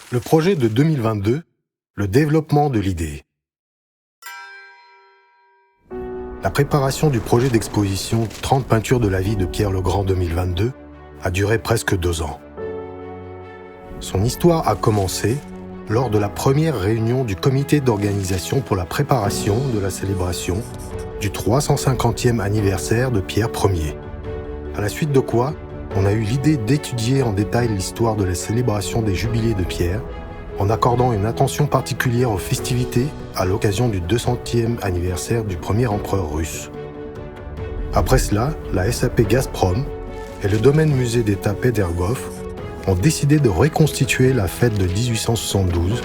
Le projet de 2022, le développement de l'idée. La préparation du projet d'exposition 30 peintures de la vie de Pierre Legrand 2022 a duré presque 2 ans. Son histoire a commencé lors de la première réunion du comité d'organisation pour la préparation de la célébration du 350e anniversaire de Pierre Ier. À la suite de quoi, on a eu l'idée d'étudier en détail l'histoire de la célébration des jubilés de Pierre, en accordant une attention particulière aux festivités à l'occasion du 200e anniversaire du premier empereur russe. Après cela, la SAP Gazprom et le domaine musée d'État Petergof ont décidé de reconstituer la fête de 1872,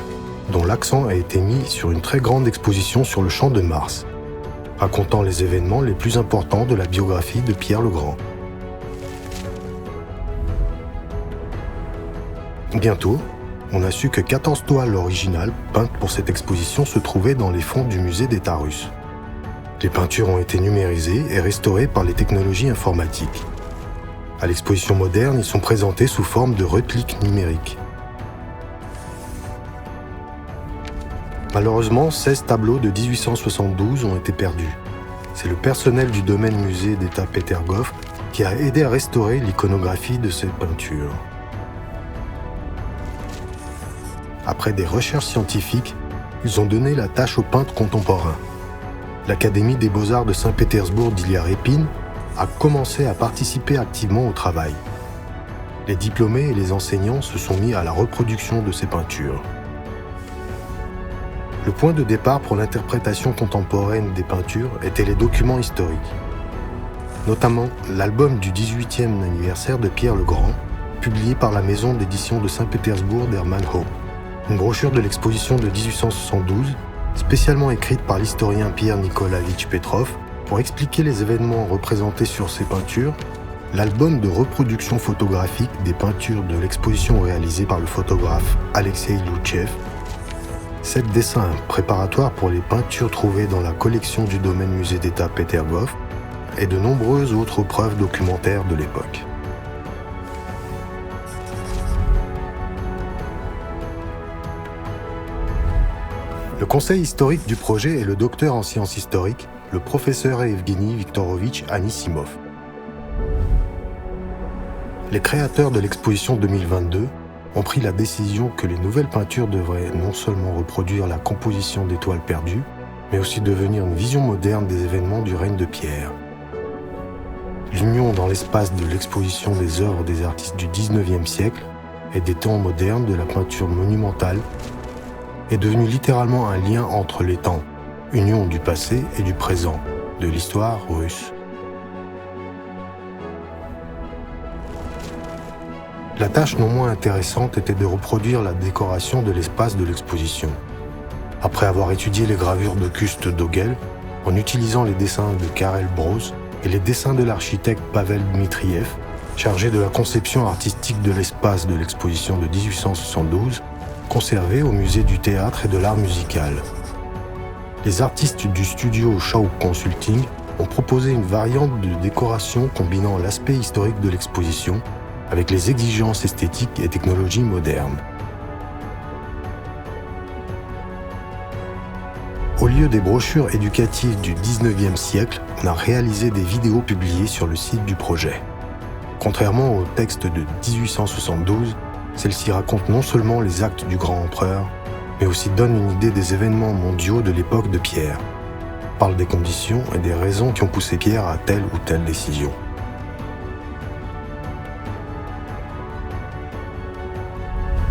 dont l'accent a été mis sur une très grande exposition sur le Champ de Mars, racontant les événements les plus importants de la biographie de Pierre Legrand. Bientôt, on a su que 14 toiles originales peintes pour cette exposition se trouvaient dans les fonds du musée d'État russe. Les peintures ont été numérisées et restaurées par les technologies informatiques. À l'exposition moderne, ils sont présentés sous forme de répliques numériques. Malheureusement, 16 tableaux de 1872 ont été perdus. C'est le personnel du domaine musée d'État Petergof qui a aidé à restaurer l'iconographie de ces peintures. Après des recherches scientifiques, ils ont donné la tâche aux peintres contemporains. L'Académie des Beaux-Arts de Saint-Pétersbourg d'Ilya Répine a commencé à participer activement au travail. Les diplômés et les enseignants se sont mis à la reproduction de ces peintures. Le point de départ pour l'interprétation contemporaine des peintures étaient les documents historiques, notamment l'album du 18e anniversaire de Pierre Legrand, publié par la maison d'édition de Saint-Pétersbourg d'Hermann Hoppe. Une brochure de l'exposition de 1872, spécialement écrite par l'historien Pierre Nikolavitch Petrov pour expliquer les événements représentés sur ces peintures, l'album de reproduction photographique des peintures de l'exposition réalisée par le photographe Alexei Loutchev, 7 dessins préparatoires pour les peintures trouvées dans la collection du domaine musée d'État Petergof et de nombreuses autres preuves documentaires de l'époque. Le conseil historique du projet est le docteur en sciences historiques, le professeur Evgeny Viktorovitch Anisimov. Les créateurs de l'exposition 2022 ont pris la décision que les nouvelles peintures devraient non seulement reproduire la composition des toiles perdues, mais aussi devenir une vision moderne des événements du règne de Pierre. L'union dans l'espace de l'exposition des œuvres des artistes du XIXe siècle et des temps modernes de la peinture monumentale est devenu littéralement un lien entre les temps, union du passé et du présent, de l'histoire russe. La tâche non moins intéressante était de reproduire la décoration de l'espace de l'exposition. Après avoir étudié les gravures d'Auguste Dogel, en utilisant les dessins de Karel Broz et les dessins de l'architecte Pavel Dmitriev, chargé de la conception artistique de l'espace de l'exposition de 1872, conservé au musée du théâtre et de l'art musical. Les artistes du studio Shaw Consulting ont proposé une variante de décoration combinant l'aspect historique de l'exposition avec les exigences esthétiques et technologies modernes. Au lieu des brochures éducatives du XIXe siècle, on a réalisé des vidéos publiées sur le site du projet. Contrairement au texte de 1872, celle-ci raconte non seulement les actes du grand empereur, mais aussi donne une idée des événements mondiaux de l'époque de Pierre, parle des conditions et des raisons qui ont poussé Pierre à telle ou telle décision.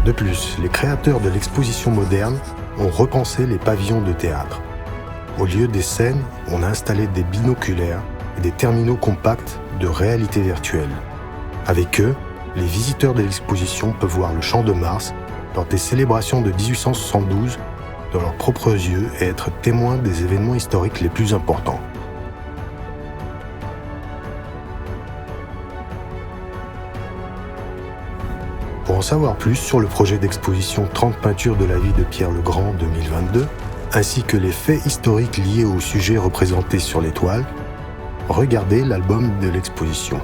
De plus, les créateurs de l'exposition moderne ont repensé les pavillons de théâtre. Au lieu des scènes, on a installé des binoculaires et des terminaux compacts de réalité virtuelle. Avec eux, les visiteurs de l'exposition peuvent voir le Champ de Mars lors des célébrations de 1872 de leurs propres yeux et être témoins des événements historiques les plus importants. Pour en savoir plus sur le projet d'exposition 30 peintures de la vie de Pierre Legrand 2022, ainsi que les faits historiques liés au sujet représenté sur les toiles, regardez l'album de l'exposition.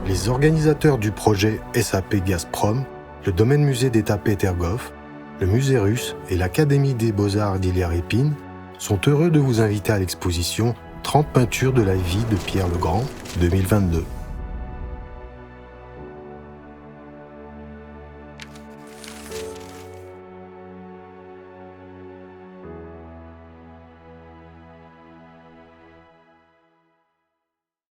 Les organisateurs du projet SAP Gazprom, le domaine musée d'État Petergof, le musée russe et l'Académie des beaux-arts d'Hilaire-Épine sont heureux de vous inviter à l'exposition 30 peintures de la vie de Pierre le Grand 2022.